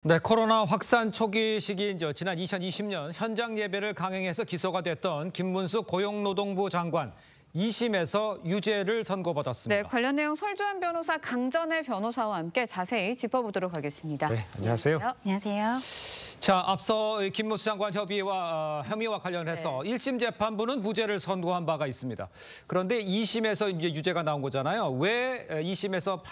네, 코로나 확산 초기 시기인 지난 2020년 현장 예배를 강행해서 기소가 됐던 김문수 고용노동부 장관 2심에서 유죄를 선고받았습니다. 네, 관련 내용 설주한 변호사, 강전의 변호사와 함께 자세히 짚어보도록 하겠습니다. 네, 안녕하세요. 안녕하세요. 자, 앞서 김문수 장관 혐의와 관련해서 1심 재판부는 무죄를 선고한 바가 있습니다. 그런데 2심에서 이제 유죄가 나온 거잖아요. 왜 2심에서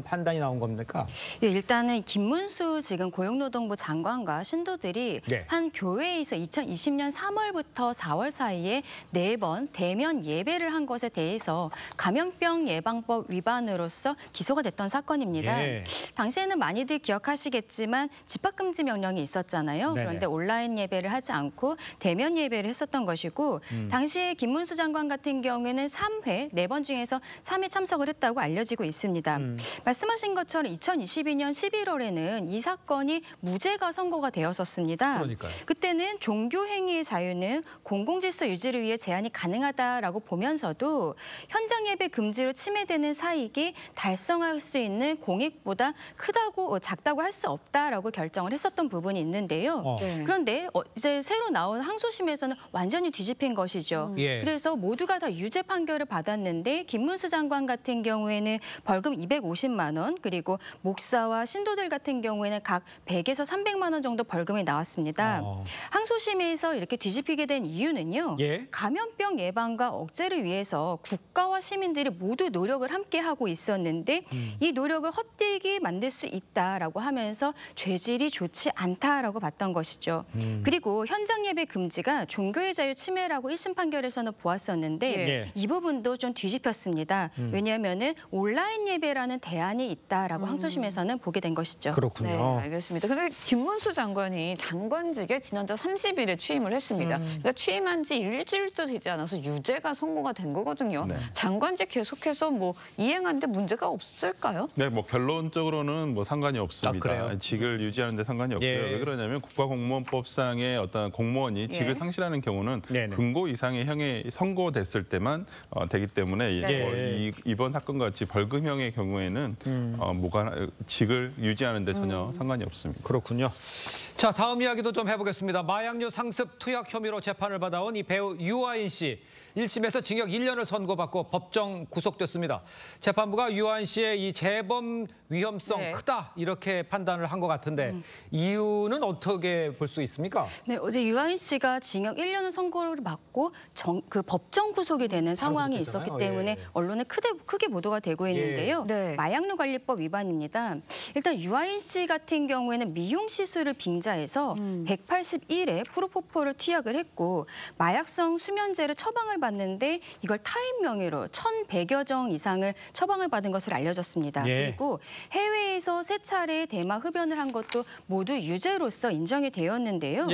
판단이 나온 겁니까? 예, 일단은 김문수 지금 고용노동부 장관과 신도들이 한 교회에서 2020년 3월부터 4월 사이에 4번 대면 예배를 한 것에 대해서 감염병 예방법 위반으로서 기소가 됐던 사건입니다. 예. 당시에는 많이들 기억하시겠지만 집합금지 명령이 있었잖아요. 네네. 그런데 온라인 예배를 하지 않고 대면 예배를 했었던 것이고 당시에 김문수 장관 같은 경우에는 3회, 4번 중에서 3회 참석을 했다고 알려지고 있습니다. 말씀하신 것처럼 2022년 11월에는 이 사건이 무죄가 선고가 되었었습니다. 그러니까요. 그때는 종교 행위의 자유는 공공질서 유지를 위해 제한이 가능하다라고 보면서도 현장 예배 금지로 침해되는 사익이 달성할 수 있는 공익보다 작다고 할 수 없다라고 결정을 했었던 부분이 있는데요. 그런데 이제 새로 나온 항소심에서는 완전히 뒤집힌 것이죠. 그래서 모두가 다 유죄 판결을 받았는데 김문수 장관 같은 경우에는 벌금 250만 원, 그리고 목사와 신도들 같은 경우에는 각 100에서 300만 원 정도 벌금이 나왔습니다. 항소심에서 이렇게 뒤집히게 된 이유는요. 감염병 예방과 억제를 위해서 국가와 시민들이 모두 노력을 함께 하고 있었는데 이 노력을 헛되게 만들 수 있다라고 하면서 죄질이 좋지 않다라고 봤던 것이죠. 그리고 현장 예배 금지가 종교의 자유 침해라고 1심 판결에서는 보았었는데 이 부분도 좀 뒤집혔습니다. 왜냐하면은 온라인 예배라는 대안이 있다라고 항소심에서는 보게 된 것이죠. 그렇군요. 네, 알겠습니다. 근데 김문수 장관이 장관직에 지난달 30일에 취임을 했습니다. 그러니까 취임한 지 일주일도 되지 않아서 유죄가 선고가 된 거거든요. 장관직 계속해서 이행하는데 문제가 없을까요? 네, 결론적으로는 상관이 없습니다. 직을 유지하는 데 상관이 없고요. 왜 그러냐면 국가공무원법상의 어떤 공무원이 직을 상실하는 경우는 금고 이상의 형에 선고됐을 때만 되기 때문에 이번 사건과 같이 벌금형의 경우에는 직을 유지하는 데 전혀 상관이 없습니다. 그렇군요. 자, 다음 이야기도 좀 해보겠습니다. 마약류 상습 투약 혐의로 재판을 받아온 이 배우 유아인 씨. 1심에서 징역 1년을 선고받고 법정 구속됐습니다. 재판부가 유아인 씨의 이 재범 위험성 크다 이렇게 판단을 한 것 같은데 이유는 어떻게 볼 수 있습니까? 네, 어제 유아인 씨가 징역 1년을 선고를 받고 법정 구속이 되는 상황이 있었기 때문에 언론에 크게 보도가 되고 있는데요. 마약류 관리법 위반입니다. 일단 유아인 씨 같은 경우에는 미용 시술을 빙자해서 181회 프로포폴을 투약을 했고 마약성 수면제를 처방을 받는데 이걸 타인 명의로 1,100여 정 이상을 처방을 받은 것으로 알려졌습니다. 그리고 해외에서 3차례 대마 흡연을 한 것도 모두 유죄로서 인정이 되었는데요.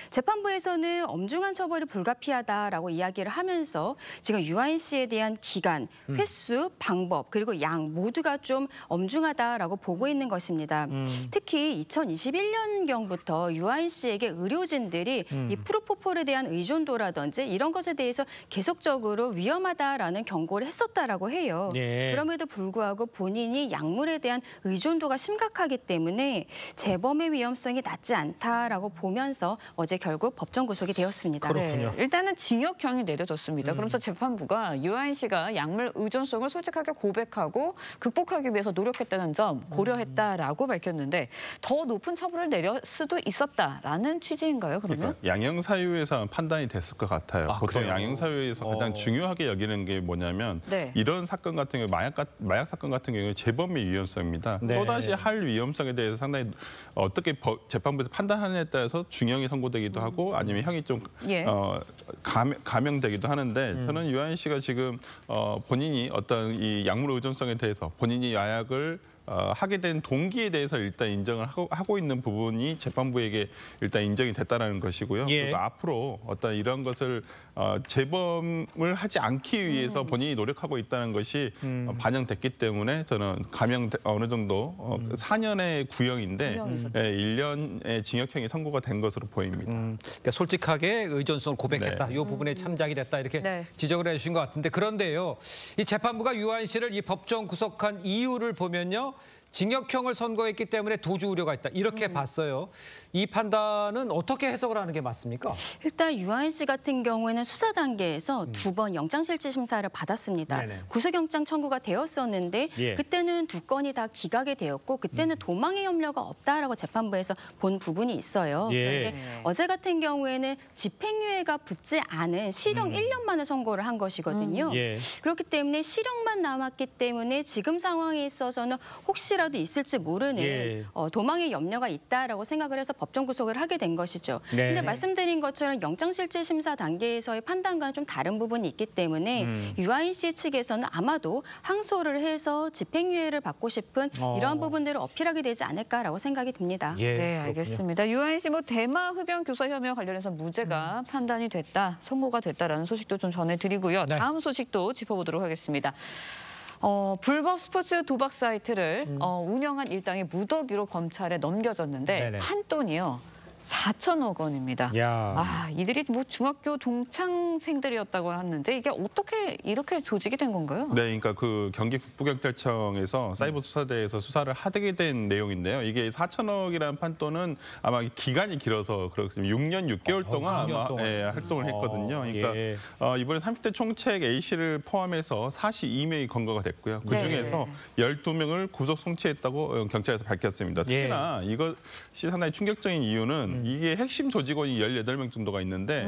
재판부에서는 엄중한 처벌이 불가피하다라고 이야기를 하면서 지금 유아인 씨에 대한 기간, 횟수, 방법 그리고 양 모두가 좀 엄중하다라고 보고 있는 것입니다. 특히 2021년경부터 유아인 씨에게 의료진들이 이 프로포폴에 대한 의존도라든지 이런 것에 대해서 계속적으로 위험하다라는 경고를 했었다라고 해요. 그럼에도 불구하고 본인이 약물에 대한 의존도가 심각하기 때문에 재범의 위험성이 낮지 않다라고 보면서 어제 결국 법정 구속이 되었습니다. 그렇군요. 일단은 징역형이 내려졌습니다. 그러면서 재판부가 유아인 씨가 약물 의존성을 솔직하게 고백하고 극복하기 위해서 노력했다는 점 고려했다라고 밝혔는데 더 높은 처벌을 내릴 수도 있었다라는 취지인가요, 그러면? 그러니까 양형사유에서 판단이 됐을 것 같아요. 보통 양형사유에서 가장 중요하게 여기는 게 뭐냐면 이런 사건 같은 경우 마약 사건 같은 경우에 재범의 위험성입니다. 또다시 할 위험성에 대해서 상당히 어떻게 재판부에서 판단하느냐에 따라서 중형이 선고되기도 하고 아니면 형이 좀 감형되기도 하는데 저는 유아인 씨가 지금 본인이 어떤 이 약물 의존성에 대해서 본인이 마약을 하게 된 동기에 대해서 일단 인정을 하고 있는 부분이 재판부에게 일단 인정이 됐다는 것이고요. 그리고 앞으로 어떤 이런 것을 재범을 하지 않기 위해서 본인이 노력하고 있다는 것이 반영됐기 때문에 저는 감형 어느 정도 4년의 구형인데 1년의 징역형이 선고가 된 것으로 보입니다. 그러니까 솔직하게 의존성을 고백했다. 이 부분에 참작이 됐다 이렇게 지적을 해주신 것 같은데 그런데요. 이 재판부가 유아인 씨를 이 법정 구속한 이유를 보면요. 징역형을 선고했기 때문에 도주 우려가 있다. 이렇게 봤어요. 이 판단은 어떻게 해석을 하는 게 맞습니까? 일단 유아인 씨 같은 경우에는 수사 단계에서 2번 영장실질 심사를 받았습니다. 네네. 구속영장 청구가 되었었는데 예. 그때는 2건이 다 기각이 되었고 그때는 도망의 염려가 없다라고 재판부에서 본 부분이 있어요. 예. 그런데 어제 같은 경우에는 집행유예가 붙지 않은 실형 1년 만에 선고를 한 것이거든요. 예. 그렇기 때문에 실형만 남았기 때문에 지금 상황에 있어서는 혹시라도 있을지 모르는 예. 도망의 염려가 있다라고 생각을 해서 법정 구속을 하게 된 것이죠. 네. 근데 말씀드린 것처럼 영장실질 심사 단계에서의 판단과는 좀 다른 부분이 있기 때문에 유아인 씨 측에서는 아마도 항소를 해서 집행유예를 받고 싶은 이러한 부분들을 어필하게 되지 않을까라고 생각이 듭니다. 예, 네, 그렇군요. 알겠습니다. 유아인 씨 뭐 대마 흡연 교사 혐의와 관련해서 무죄가 판단이 됐다, 선고가 됐다라는 소식도 좀 전해드리고요. 네. 다음 소식도 짚어보도록 하겠습니다. 불법 스포츠 도박 사이트를 운영한 일당이 무더기로 검찰에 넘겨졌는데 네네. 판돈이요. 4천억 원입니다. 야. 이들이 뭐 중학교 동창생들이었다고 하는데 이게 어떻게 이렇게 조직이 된 건가요? 네, 그러니까 그 경기 북부경찰청에서 사이버 수사대에서 수사를 하게 된 내용인데요. 이게 4천억이라는 판돈은 아마 기간이 길어서 그렇습니다. 6년 6개월 동안 6년 아마 동안. 예, 활동을 했거든요. 그러니까 예. 이번에 30대 총책 A씨를 포함해서 42명이 검거가 됐고요. 그중에서 12명을 구속 송치했다고 경찰에서 밝혔습니다. 특히나 이것이 상당히 충격적인 이유는 이게 핵심 조직원이 18명 정도가 있는데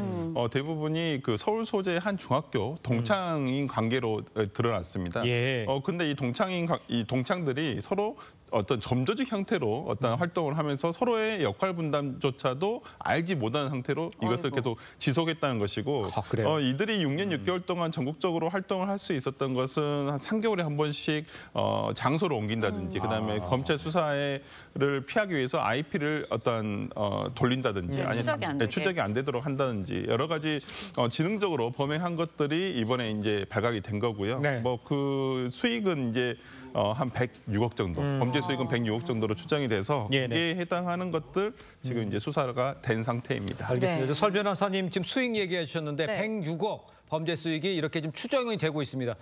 대부분이 그 서울 소재 한 중학교 동창인 관계로 드러났습니다. 예. 근데 이 동창들이 서로 어떤 점조직 형태로 어떤 활동을 하면서 서로의 역할 분담조차도 알지 못하는 상태로 이것을 계속 지속했다는 것이고 그래요? 이들이 6년 6개월 동안 전국적으로 활동을 할 수 있었던 것은 한 3개월에 한 번씩 장소를 옮긴다든지 그다음에 검찰 수사를 피하기 위해서 IP를 어떤 돌린다든지 추적이 안 되도록 한다든지 여러 가지 지능적으로 범행한 것들이 이번에 이제 발각이 된 거고요. 네. 뭐 그 수익은 이제 한 106억 정도, 범죄 수익은 106억 정도로 추정이 돼서 이게 해당하는 것들 지금 이제 수사가 된 상태입니다. 알겠습니다. 네. 설 변호사님 지금 수익 얘기해 주셨는데 네. 106억 범죄 수익이 이렇게 좀 추정이 되고 있습니다.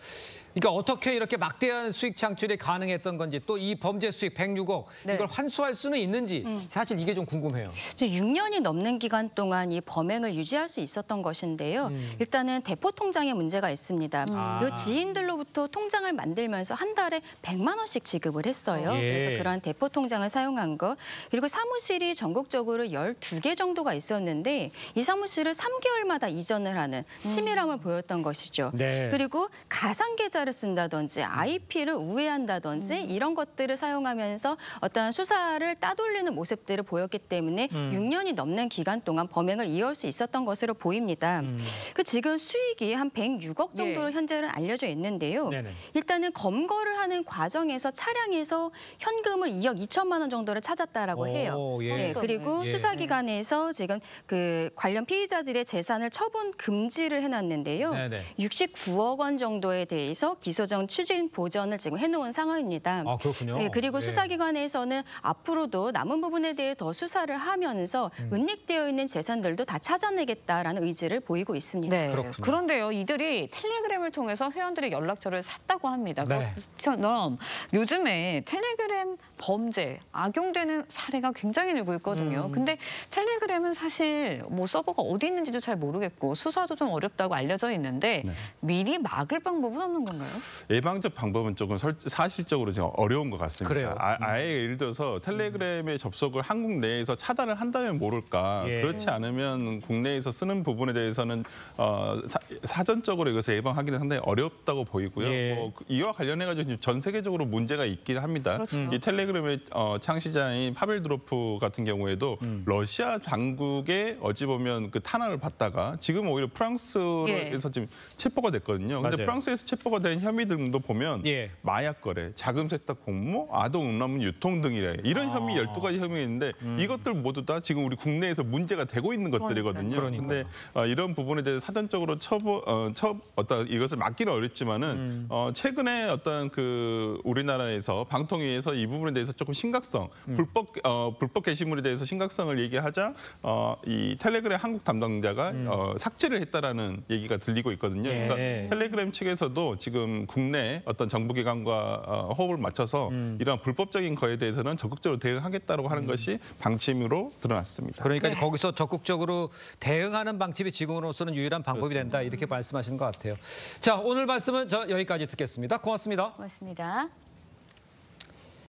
그러니까 어떻게 이렇게 막대한 수익 창출이 가능했던 건지 또 이 범죄 수익 106억 네. 이걸 환수할 수는 있는지 사실 이게 좀 궁금해요. 6년이 넘는 기간 동안 이 범행을 유지할 수 있었던 것인데요. 일단은 대포 통장에 문제가 있습니다. 그 지인들로부터 통장을 만들면서 한 달에 100만 원씩 지급을 했어요. 예. 그래서 그러한 대포 통장을 사용한 것. 그리고 사무실이 전국적으로 12개 정도가 있었는데 이 사무실을 3개월마다 이전을 하는 치밀함을 보였던 것이죠. 네. 그리고 가상 계좌를 쓴다든지 IP를 우회한다든지 이런 것들을 사용하면서 어떤 수사를 따돌리는 모습들을 보였기 때문에 6년이 넘는 기간 동안 범행을 이어올 수 있었던 것으로 보입니다. 그 지금 수익이 한 106억 정도로 현재는 알려져 있는데요. 네네. 일단은 검거를 하는 과정에서 차량에서 현금을 2억 2천만 원 정도를 찾았다라고 해요. 예. 네, 그리고 예. 수사기관에서 지금 그 관련 피의자들의 재산을 처분 금지를 해놨는데요. 네네. 69억 원 정도에 대해서 기소정 추진 보전을 지금 해놓은 상황입니다. 아, 그렇군요. 네, 그리고 예. 수사기관에서는 앞으로도 남은 부분에 대해 더 수사를 하면서 은닉되어 있는 재산들도 다 찾아내겠다라는 의지를 보이고 있습니다. 네. 그렇군요. 그런데요, 이들이 텔레그램을 통해서 회원들의 연락처를 샀다고 합니다. 네. 그럼 요즘에 텔레그램 범죄 악용되는 사례가 굉장히 늘고 있거든요. 근데 텔레그램은 사실 뭐 서버가 어디 있는지도 잘 모르겠고 수사도 좀 어렵다고 알려져 있는데 미리 막을 방법은 없는 건가요? 예방적 방법은 조금 사실적으로 좀 어려운 것 같습니다. 그래요. 아예 예를 들어서 텔레그램에 접속을 한국 내에서 차단을 한다면 모를까. 예. 그렇지 않으면 국내에서 쓰는 부분에 대해서는 사전적으로 이것을 예방하기는 상당히 어렵다고 보이고요. 예. 뭐 이와 관련해가지고 전 세계적으로 문제가 있긴 합니다. 그렇죠. 이 텔레그램의 창시자인 파벨 드로프 같은 경우에도 러시아 당국의 어찌 보면 그 탄압을 받다가 지금 오히려 프랑스에서 지금 체포가 됐거든요. 근데 맞아요. 프랑스에서 체포가 된 혐의 등도 보면 예. 마약 거래, 자금 세탁 공모, 아동 음란물 유통 등이래. 이런 혐의 12가지 혐의가 있는데 이것들 모두 다 지금 우리 국내에서 문제가 되고 있는 것들이거든요. 그러니까요. 근데 이런 부분에 대해서 사전적으로 어떤 이것을 막기는 어렵지만은 최근에 어떤 그 우리나라에서 방통위에서 이 부분에 대해서 조금 심각성, 불법 게시물에 대해서 심각성을 얘기하자 이 텔레그램 한국 담당자가 삭제를 했다라는 얘기가 얘기가 들리고 있거든요. 예. 그러니까 텔레그램 측에서도 지금 국내 어떤 정부기관과 호흡을 맞춰서 이런 불법적인 거에 대해서는 적극적으로 대응하겠다고 하는 것이 방침으로 드러났습니다. 그러니까 거기서 적극적으로 대응하는 방침이 지금으로서는 유일한 방법이 된다 이렇게 말씀하시는 것 같아요. 자, 오늘 말씀은 여기까지 듣겠습니다. 고맙습니다. 고맙습니다.